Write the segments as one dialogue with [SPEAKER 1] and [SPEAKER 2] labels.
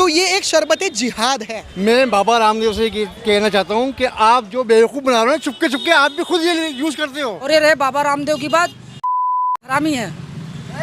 [SPEAKER 1] ये एक शरबत जिहाद है।
[SPEAKER 2] मैं बाबा रामदेव से कहना चाहता हूँ कि आप जो बेवकूफ़ बना रहे हो चुपके चुपके आप भी खुद ये यूज़ करते हो।
[SPEAKER 3] और ये रहे बाबा रामदेव की बात, हरामी है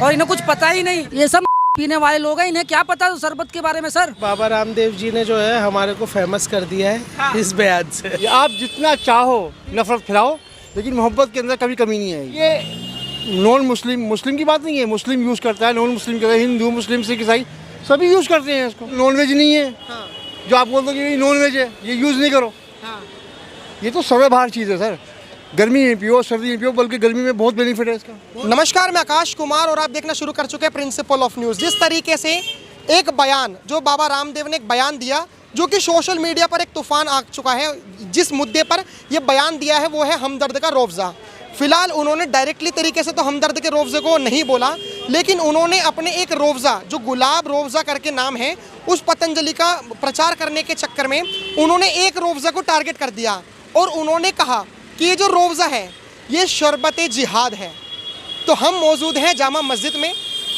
[SPEAKER 3] और इन्हें कुछ पता ही नहीं। ये सब पीने वाले लोग हैं, इन्हें क्या पता शरबत के बारे में। सर
[SPEAKER 4] बाबा रामदेव जी ने जो है हमारे को फेमस कर दिया है इस बयान से।
[SPEAKER 2] आप जितना चाहो नफरत फैलाओ, लेकिन मोहब्बत के अंदर कभी कमी नहीं है। ये नॉन मुस्लिम की बात नहीं है, मुस्लिम यूज़ करता है, नॉन मुस्लिम करता है, हिंदू मुस्लिम सिख ईसाई सभी यूज़ करते हैं इसको। नॉन वेज नहीं है जो आप बोलते हो कि नॉन वेज है, ये यूज़ नहीं करो। ये तो सर्वबाहर चीज़ है सर। गर्मी में पियो, सर्दी में पियो, बल्कि गर्मी में बहुत बेनिफिट है इसका।
[SPEAKER 1] नमस्कार, मैं आकाश कुमार और आप देखना शुरू कर चुके हैं प्रिंसिपल ऑफ न्यूज़। जिस तरीके से एक बयान जो बाबा रामदेव ने एक बयान दिया जो कि सोशल मीडिया पर एक तूफान आ चुका है, जिस मुद्दे पर यह बयान दिया है वो है हमदर्द का रोज़ा। फिलहाल उन्होंने डायरेक्टली तरीके से तो हमदर्द के रोज़े को नहीं बोला, लेकिन उन्होंने अपने एक रोज़ा जो गुलाब रोज़ा करके नाम है उस पतंजलि का प्रचार करने के चक्कर में उन्होंने एक रोज़ा को टारगेट कर दिया और उन्होंने कहा कि ये जो रोज़ा है ये शरबत जिहाद है। तो हम मौजूद हैं जामा मस्जिद में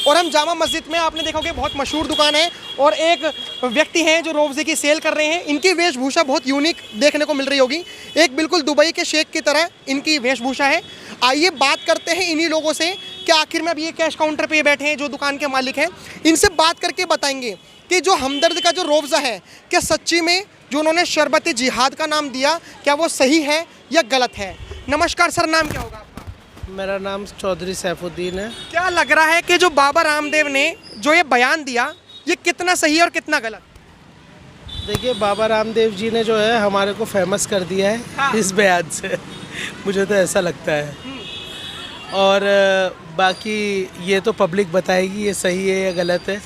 [SPEAKER 1] और हम जामा मस्जिद में आपने देखा कि बहुत मशहूर दुकान है और एक व्यक्ति हैं जो रोज़े की सेल कर रहे हैं। इनकी वेशभूषा बहुत यूनिक देखने को मिल रही होगी, एक बिल्कुल दुबई के शेख की तरह इनकी वेशभूषा है। आइए बात करते हैं इन्हीं लोगों से कि आखिर में अब ये कैश काउंटर पे बैठे हैं जो दुकान के मालिक हैं, इनसे बात करके बताएंगे कि जो हमदर्द का जो रोज़ा है क्या सच्ची में जो उन्होंने शरबत जिहाद का नाम दिया क्या वो सही है या गलत है। नमस्कार सर, नाम क्या होगा आपका?
[SPEAKER 4] मेरा नाम चौधरी सैफुद्दीन है।
[SPEAKER 1] क्या लग रहा है कि जो बाबा रामदेव ने जो ये बयान दिया ये कितना सही है और कितना गलत?
[SPEAKER 4] देखिए, बाबा रामदेव जी ने जो है हमारे को फेमस कर दिया है इस बयान से। मुझे तो ऐसा लगता है। और बाकी ये तो पब्लिक बताएगी ये सही है या गलत है।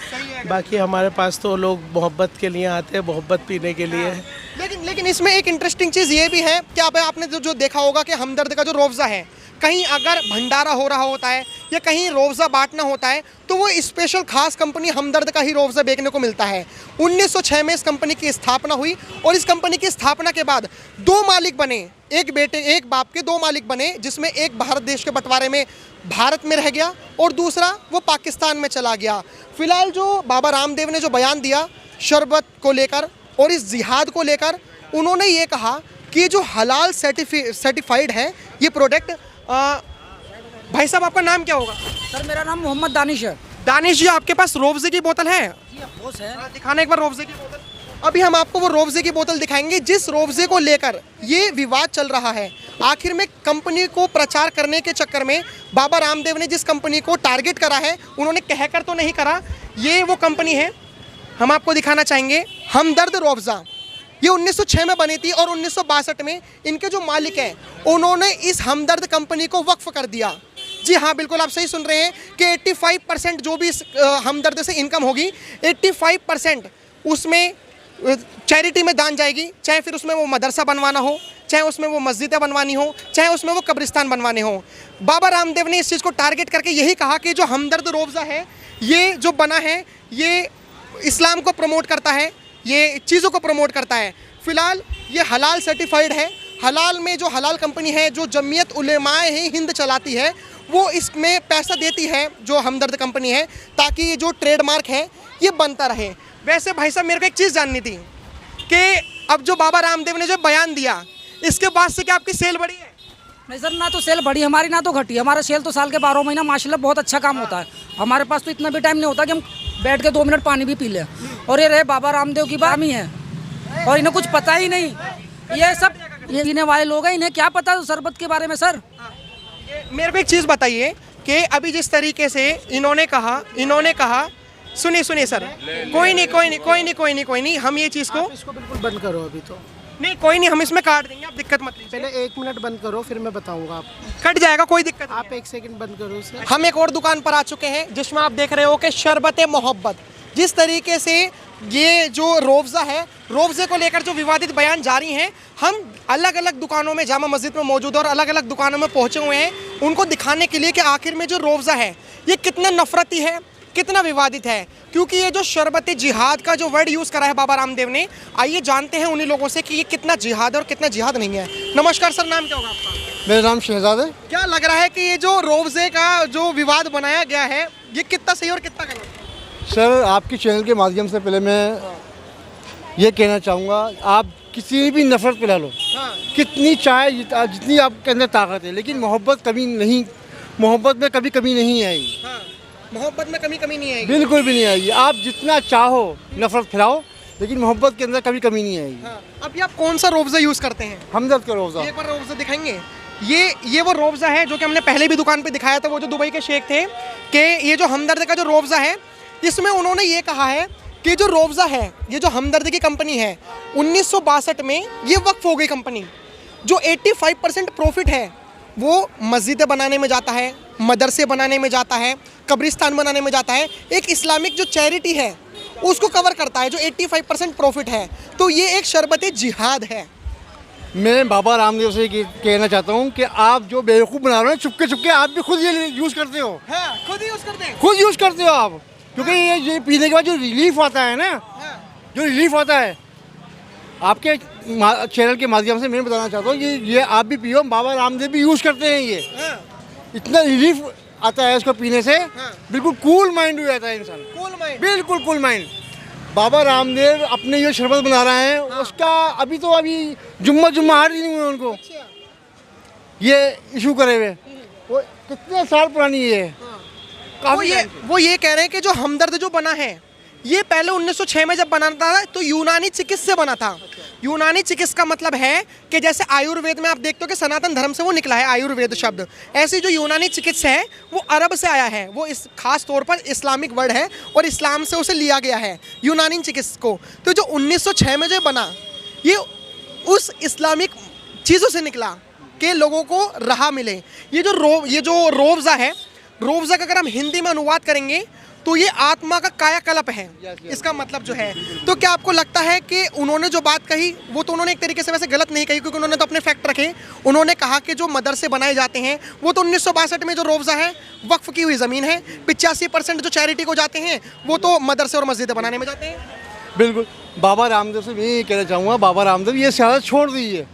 [SPEAKER 4] बाकी हमारे पास तो लोग मोहब्बत के लिए आते हैं, मोहब्बत पीने के लिए।
[SPEAKER 1] लेकिन इसमें एक इंटरेस्टिंग चीज़ ये भी है कि अब आपने जो देखा होगा कि हमदर्द का जो रोज़ा है कहीं अगर भंडारा हो रहा होता है या कहीं रोज़ा बांटना होता है तो वो स्पेशल खास कंपनी हमदर्द का ही रोज़ा बेचने को मिलता है। 1906 में इस कंपनी की स्थापना हुई और इस कंपनी की स्थापना के बाद दो मालिक बने, एक बेटे एक बाप के दो मालिक बने, जिसमें एक भारत देश के बंटवारे में भारत में रह गया और दूसरा वो पाकिस्तान में चला गया। फिलहाल जो बाबा रामदेव ने जो बयान दिया शरबत को लेकर और इस जिहाद को लेकर, उन्होंने ये कहा कि जो हलाल सर्टिफाइड है ये प्रोडक्ट। भाई साहब, आपका नाम क्या होगा?
[SPEAKER 3] सर मेरा नाम मोहम्मद दानिश है।
[SPEAKER 1] दानिश जी, आपके पास रोज़े की बोतल है?
[SPEAKER 3] जी अफकोर्स है।
[SPEAKER 1] दिखाना एक बार रोज़े की बोतल। अभी हम आपको वो रोज़े की बोतल दिखाएंगे जिस रोज़े को लेकर ये विवाद चल रहा है। आखिर में कंपनी को प्रचार करने के चक्कर में बाबा रामदेव ने जिस कंपनी को टारगेट करा है, उन्होंने कहकर तो नहीं करा, ये वो कंपनी है हम आपको दिखाना चाहेंगे, हमदर्द रोज़ा। ये 1906 में बनी थी और 1962 में इनके जो मालिक हैं उन्होंने इस हमदर्द कंपनी को वक्फ कर दिया। जी हाँ, बिल्कुल आप सही सुन रहे हैं कि 85% जो भी इस हमदर्द से इनकम होगी 85% उसमें चैरिटी में दान जाएगी, चाहे फिर उसमें वो मदरसा बनवाना हो, चाहे उसमें वो मस्जिदें बनवानी हो, चाहे उसमें वो कब्रिस्तान बनवाने हो। बाबा रामदेव ने इस चीज़ को टारगेट करके यही कहा कि जो हमदर्द रोज़ा है ये जो बना है ये इस्लाम को प्रमोट करता है, ये चीज़ों को प्रमोट करता है। फ़िलहाल ये हलाल सर्टिफाइड है। हलाल में जो हलाल कंपनी है जो जमीयत उलेमाए हिंद चलाती है वो इसमें पैसा देती है जो हमदर्द कंपनी है, ताकि ये जो ट्रेडमार्क है ये बनता रहे। वैसे भाई साहब, मेरे को एक चीज़ जाननी थी कि अब जो बाबा रामदेव ने जो बयान दिया इसके बाद से क्या आपकी सेल बढ़ी है?
[SPEAKER 3] नहीं सर, ना तो सेल बढ़ी हमारी ना तो घटी। हमारा सेल तो साल के 12 महीना माशाल्लाह बहुत अच्छा काम होता है। हमारे पास तो इतना भी टाइम नहीं होता कि हम बैठ के 2 मिनट पानी भी पी लें। और ये रहे बाबा रामदेव की बात ही है और इन्हें कुछ पता ही नहीं। ये सब ये पीने वाले लोग हैं, इन्हें क्या पता शरबत के बारे में। सर
[SPEAKER 1] मेरे को एक चीज़ बताइए कि अभी जिस तरीके से इन्होंने कहा सुनिए सर, कोई नहीं, हम ये चीज़ को
[SPEAKER 4] इसको बिल्कुल बंद करो अभी तो।
[SPEAKER 1] नहीं, कोई नहीं, हम इसमें काट देंगे, आप दिक्कत मत लीजिए।
[SPEAKER 4] पहले 1 मिनट बंद करो फिर मैं बताऊंगा। आप
[SPEAKER 1] कट जाएगा, कोई दिक्कत नहीं
[SPEAKER 4] आप 1 सेकंड बंद करो इसे।
[SPEAKER 1] हम एक और दुकान पर आ चुके हैं जिसमें आप देख रहे हो कि शरबत मोहब्बत। जिस तरीके से ये जो रोज़ा है, रोज़े को लेकर जो विवादित बयान जारी हैं, हम अलग अलग दुकानों में जामा मस्जिद में मौजूद और अलग अलग दुकानों में पहुंचे हुए हैं उनको दिखाने के लिए कि आखिर में जो रोज़ा है ये कितना नफरती है, कितना विवादित है। क्योंकि ये जो शरबत जिहाद का जो वर्ड यूज़ करा है बाबा रामदेव ने, आइए जानते हैं उन्हीं लोगों से कि ये कितना जिहाद है और कितना जिहाद नहीं है। नमस्कार सर, नाम क्या होगा आपका?
[SPEAKER 2] मेरा नाम शहजाद है।
[SPEAKER 1] क्या लग रहा है कि ये जो रोज़े का जो विवाद बनाया गया है ये कितना सही और कितना गलत?
[SPEAKER 2] सर, आपके चैनल के माध्यम से पहले मैं ये कहना चाहूँगा, आप किसी भी नफरत पिला लो, कितनी चाहे जितनी आपके अंदर ताकत है, लेकिन मोहब्बत में कभी कमी नहीं आएगी।
[SPEAKER 1] मोहब्बत में कमी नहीं आएगी।
[SPEAKER 2] बिल्कुल भी नहीं आएगी। आप जितना चाहो नफरत फैलाओ, लेकिन मोहब्बत के अंदर कमी नहीं आएगी।
[SPEAKER 1] अभी आप कौन सा रोबजा यूज करते हैं?
[SPEAKER 2] हमदर्द का रोज़ा।
[SPEAKER 1] एक बार रोबजा दिखाएंगे। ये वो रोबजा है जो कि हमने पहले भी दुकान पे दिखाया था, वो जो दुबई के शेख थे, कि ये जो हमदर्द का जो रोबजा है, इसमें उन्होंने ये कहा है कि जो रोबजा है, ये जो हमदर्द की कंपनी है, 1962 में ये वक्फ हो गई कंपनी। जो 85% प्रॉफिट है वो मस्जिदें बनाने में जाता है, मदरसे बनाने में जाता है, कब्रिस्तान बनाने में जाता है। एक इस्लामिक जो चैरिटी है उसको कवर करता है, जो 85% प्रॉफिट है। तो ये एक शरबत जिहाद है।
[SPEAKER 2] मैं बाबा रामदेव से कहना चाहता हूँ कि आप जो बेवकूफ़ बना रहे हो, चुपके आप भी खुद ये यूज़ करते हो।
[SPEAKER 1] खुद यूज़ करते हैं।
[SPEAKER 2] खुद यूज़ करते हो आप, क्योंकि ये पीने के बाद जो रिलीफ आता है ना, जो रिलीफ आता है, आपके चैनल के माध्यम से मैं बताना चाहता हूँ कि ये आप भी पियो। बाबा रामदेव भी यूज़ करते हैं। ये इतना रिलीफ आता है इसको पीने से, बिल्कुल कूल माइंड हो जाता है इंसान।
[SPEAKER 1] कूल माइंड,
[SPEAKER 2] बिल्कुल कूल माइंड। बाबा रामदेव अपने ये शरबत बना रहे हैं, उसका अभी जुम्मा हार नहीं हुए उनको ये इशू करे हुए। वो कितने साल पुरानी है।
[SPEAKER 1] वो ये कह रहे हैं कि जो हमदर्द जो बना है, ये पहले 1906 में जब बना था तो यूनानी चिकित्सा से बना था। यूनानी चिकित्सा का मतलब है कि जैसे आयुर्वेद में आप देखते हो कि सनातन धर्म से वो निकला है आयुर्वेद शब्द, ऐसी जो यूनानी चिकित्सा है वो अरब से आया है। वो इस खास तौर पर इस्लामिक वर्ड है और इस्लाम से उसे लिया गया है यूनानी चिकित्सा को। तो जो 1906 में जो बना, ये उस इस्लामिक चीज़ों से निकला कि लोगों को राह मिले। ये जो रोबजा है, रोबजा का अगर हम हिंदी में अनुवाद करेंगे तो ये आत्मा का कायाकल्प है, इसका मतलब जो है। तो क्या आपको लगता है कि उन्होंने जो बात कही वो तो उन्होंने एक तरीके से वैसे गलत नहीं कही, क्योंकि उन्होंने तो अपने फैक्ट रखे। उन्होंने कहा कि जो मदरसे बनाए जाते हैं वो तो 1962 में जो रोबजा है वक्फ की हुई ज़मीन है, 85% जो चैरिटी को जाते हैं वो तो मदरसे और मस्जिदें बनाने में जाते हैं।
[SPEAKER 2] बिल्कुल। बाबा रामदेव से मैं ये कहना चाहूँगा, बाबा रामदेव ये सियासत छोड़ दीजिए।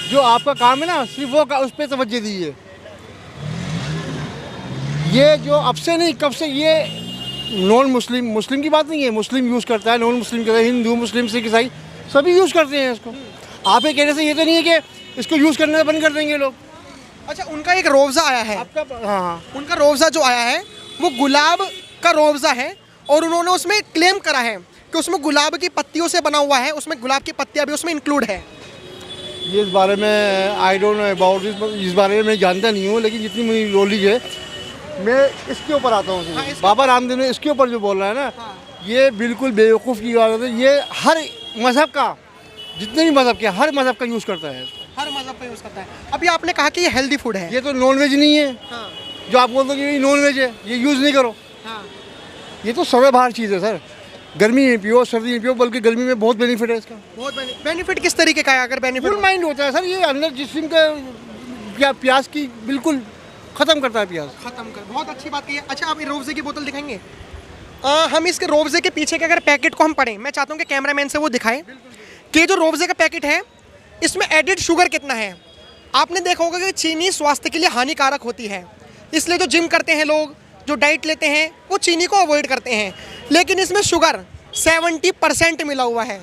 [SPEAKER 2] जो आपका काम है ना, सिर्फ वो उस पर तवज्जो दीजिए। ये जो अब से नहीं कब से ये नॉन मुस्लिम की बात नहीं है, मुस्लिम यूज़ करता है, नॉन मुस्लिम करता है, हिंदू मुस्लिम सिख ईसाई सभी यूज़ करते हैं इसको। आप ये कहने से ये तो नहीं है कि इसको यूज़ करने बंद कर देंगे लोग।
[SPEAKER 1] अच्छा, उनका एक रोबजा आया है
[SPEAKER 2] आपका, हाँ,
[SPEAKER 1] उनका रोबजा जो आया है वो गुलाब का रोबजा है, और उन्होंने उसमें क्लेम करा है कि उसमें गुलाब की पत्तियों से बना हुआ है, उसमें गुलाब की पत्तियाँ भी उसमें इंक्लूड है।
[SPEAKER 2] ये इस बारे में आई डोंट नो अबाउट इस बारे में मैं जानता नहीं हूँ, लेकिन जितनी मेरी नॉलेज है मैं इसके ऊपर आता हूँ। बाबा रामदेव ने इसके ऊपर जो बोल रहा है ना, ये बिल्कुल बेवकूफ़ की बात है। ये हर मज़हब का, जितने भी मज़हब के, हर मज़हब का यूज़ करता है,
[SPEAKER 1] हर मज़हब का यूज़ करता है। अभी आपने कहा कि ये हेल्दी फूड है,
[SPEAKER 2] ये तो नॉन वेज नहीं है। जो आप बोलते हो कि ये नॉन वेज है, ये यूज़ नहीं करो। ये तो सदाबहार चीज़ है सर। गर्मी में पियो, सर्दी में पियो, बल्कि गर्मी में बहुत बेनिफिट है इसका। बहुत
[SPEAKER 1] बेनिफिट किस तरीके का है? अगर बेनिफिट
[SPEAKER 2] फुल माइंड होता है सर, ये अंदर जिस्म का प्यास की बिल्कुल ख़त्म करता है, प्यास
[SPEAKER 1] खत्म कर। बहुत अच्छी बात की है। अच्छा, आप रोबजे की बोतल दिखाएंगे? हम इसके रोबजे के पीछे के अगर पैकेट को हम पढ़ें, मैं चाहता हूँ कि कैमरामैन से वो दिखाएं कि जो रोबजे का पैकेट है इसमें एडिड शुगर कितना है। आपने देखा होगा कि चीनी स्वास्थ्य के लिए हानिकारक होती है, इसलिए जो जिम करते हैं लोग, जो डाइट लेते हैं, वो चीनी को अवॉइड करते हैं। लेकिन इसमें शुगर 70% मिला हुआ है।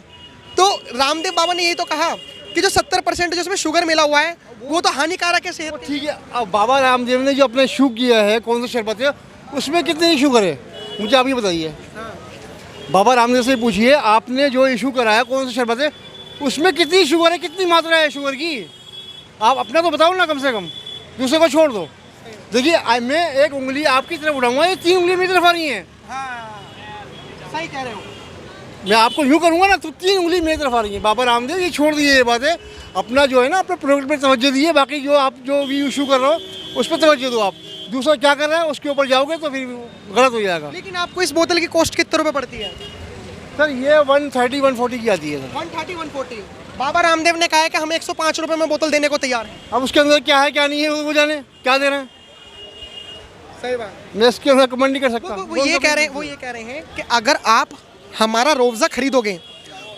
[SPEAKER 1] तो रामदेव बाबा ने यही तो कहा कि जो 70% जिसमें शुगर मिला हुआ है वो तो हानिकारक है सेहत।
[SPEAKER 2] ठीक है, अब बाबा रामदेव ने जो अपने इशू किया है, कौन सा शरबत है, उसमें कितनी शुगर है मुझे आप ये बताइए। बाबा रामदेव से पूछिए, आपने जो इशू कराया कौन सा शरबत है, उसमें कितनी शुगर है, कितनी मात्रा है शुगर की। आप अपना तो बताओ ना, कम से कम दूसरे को छोड़ दो। देखिए, मैं एक उंगली आपकी तरफ उठाऊंगा, ये 3 उंगली मेरी तरफ आ रही है।
[SPEAKER 1] सही कह रहे हो।
[SPEAKER 2] मैं आपको यूँ करूँगा ना तो 3 उंगली मेरी तरफ आ रही है। बाबा रामदेव ये छोड़ दिए, ये बात है। अपना जो है ना, अपने प्रोडक्ट पर तवज्जो दिए। बाकी जो आप जो भी इशू कर रहे हो उस पर तवज्जो दो। आप दूसरा क्या कर रहा है उसके ऊपर जाओगे तो फिर गलत हो जाएगा।
[SPEAKER 1] लेकिन आपको इस बोतल की कॉस्ट कितने रुपए पड़ती है
[SPEAKER 2] सर? ये 130-140 की आती है सर।
[SPEAKER 1] 130-140। बाबा रामदेव ने कहा है कि हम 105 रुपए में बोतल देने को तैयार हैं।
[SPEAKER 2] अब उसके अंदर क्या है क्या नहीं है वो जाने, क्या दे रहे हैं।
[SPEAKER 1] सही बात।
[SPEAKER 2] मैं इसके अंदर कमेंट नहीं कर सकता।
[SPEAKER 1] वो ये कह रहे हैं कि अगर आप हमारा रोबजा खरीदोगे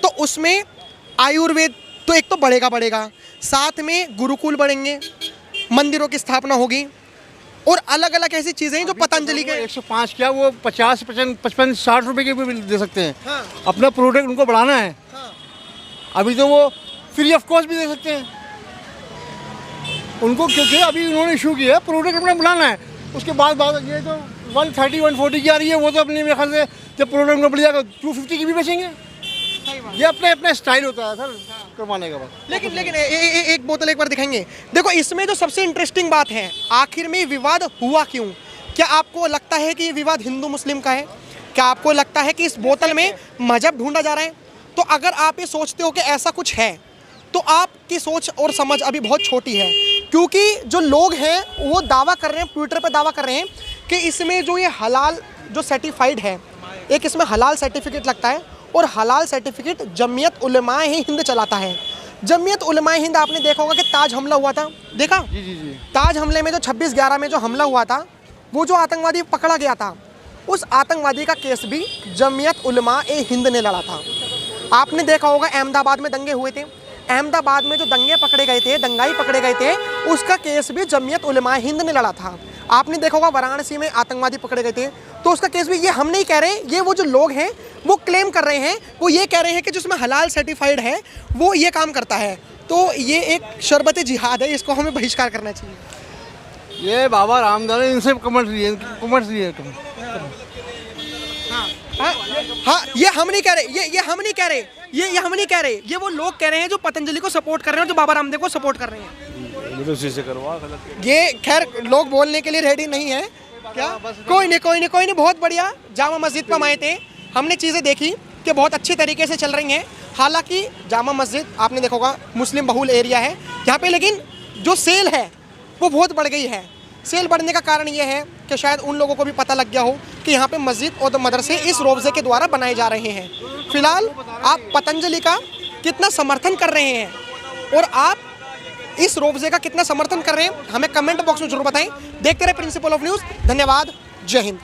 [SPEAKER 1] तो उसमें आयुर्वेद तो एक तो बढ़ेगा, साथ में गुरुकुल बढ़ेंगे, मंदिरों की स्थापना होगी, और अलग अलग ऐसी चीज़ें हैं जो पतंजलि के
[SPEAKER 2] 105 क्या, वो 50, 55, 60 रुपए के भी दे सकते हैं।
[SPEAKER 1] हाँ।
[SPEAKER 2] अपना प्रोडक्ट उनको बढ़ाना है।
[SPEAKER 1] हाँ।
[SPEAKER 2] अभी तो वो फ्री ऑफ कॉस्ट भी दे सकते हैं उनको, क्योंकि अभी उन्होंने इशू किया है, प्रोडक्ट अपना बनाना है, उसके बाद ये तो 130 140 की आ रही है, वो तो अपने मेरे ख्याल से जब प्रोडक्ट में बढ़ जाएगा 250 की भी बेचेंगे। ये अपने अपना स्टाइल होता है सर करवाने का बाद।
[SPEAKER 1] लेकिन एक बोतल एक बार दिखाएंगे। देखो इसमें जो सबसे इंटरेस्टिंग बात है, आखिर में विवाद हुआ क्यों? क्या आपको लगता है कि ये विवाद हिंदू मुस्लिम का है? क्या आपको लगता है कि इस बोतल में मजहब ढूंढा जा रहा है? तो अगर आप ये सोचते हो कि ऐसा कुछ है तो आपकी सोच और समझ अभी बहुत छोटी है, क्योंकि जो लोग हैं वो दावा कर रहे हैं, ट्विटर पे दावा कर रहे हैं कि इसमें जो ये हलाल जो सर्टिफाइड है, एक इसमें हलाल सर्टिफिकेट लगता है और हलाल सर्टिफिकेट जमीयत उलमाए हिंद चलाता है। जमीयत उलमाए हिंद आपने देखा होगा कि ताज हमला हुआ था, देखा?
[SPEAKER 2] जी।
[SPEAKER 1] ताज हमले में जो 26/11 में जो हमला हुआ था, वो जो आतंकवादी पकड़ा गया था, उस आतंकवादी का केस भी जमीयत उलमाए हिंद ने लड़ा था। आपने देखा होगा अहमदाबाद में दंगे हुए थे, अहमदाबाद में जो दंगाई पकड़े गए थे, उसका केस भी जमीयत उलमाए हिंद ने लड़ा था। आपने देखा होगा वाराणसी में आतंकवादी पकड़े गए थे, तो उसका केस भी, ये हम नहीं कह रहे, ये वो जो लोग हैं वो क्लेम कर रहे हैं, वो ये कह रहे हैं कि जिसमें हलाल सर्टिफाइड है वो ये काम करता है। तो ये एक शरबत जिहाद है, इसको हमें बहिष्कार करना चाहिए।
[SPEAKER 2] ये बाबा रामदेव ने इनसे कमेंट लिए
[SPEAKER 1] हाँ, ये हम नहीं कह रहे, ये हम नहीं कह रहे, ये हम नहीं कह रहे, ये वो लोग कह रहे हैं जो पतंजलि को सपोर्ट कर रहे हैं और जो बाबा रामदेव को सपोर्ट कर रहे हैं। ये खैर लोग बोलने के लिए रेडी नहीं है क्या? कोई नहीं, बहुत बढ़िया। जामा मस्जिद पर हम आए थे, हमने चीज़ें देखी कि बहुत अच्छी तरीके से चल रही हैं। हालांकि जामा मस्जिद आपने देखा होगा मुस्लिम बहुल एरिया है यहाँ पे, लेकिन जो सेल है वो बहुत बढ़ गई है। सेल बढ़ने का कारण ये है कि शायद उन लोगों को भी पता लग गया हो कि यहाँ पे मस्जिद और मदरसे इस रोज़े के द्वारा बनाए जा रहे हैं। फिलहाल आप पतंजलि का कितना समर्थन कर रहे हैं और आप इस रोज़े का कितना समर्थन कर रहे हैं, हमें कमेंट बॉक्स में जरूर बताएं। देखते रहे प्रिंसिपल ऑफ न्यूज़। धन्यवाद, जय हिंद।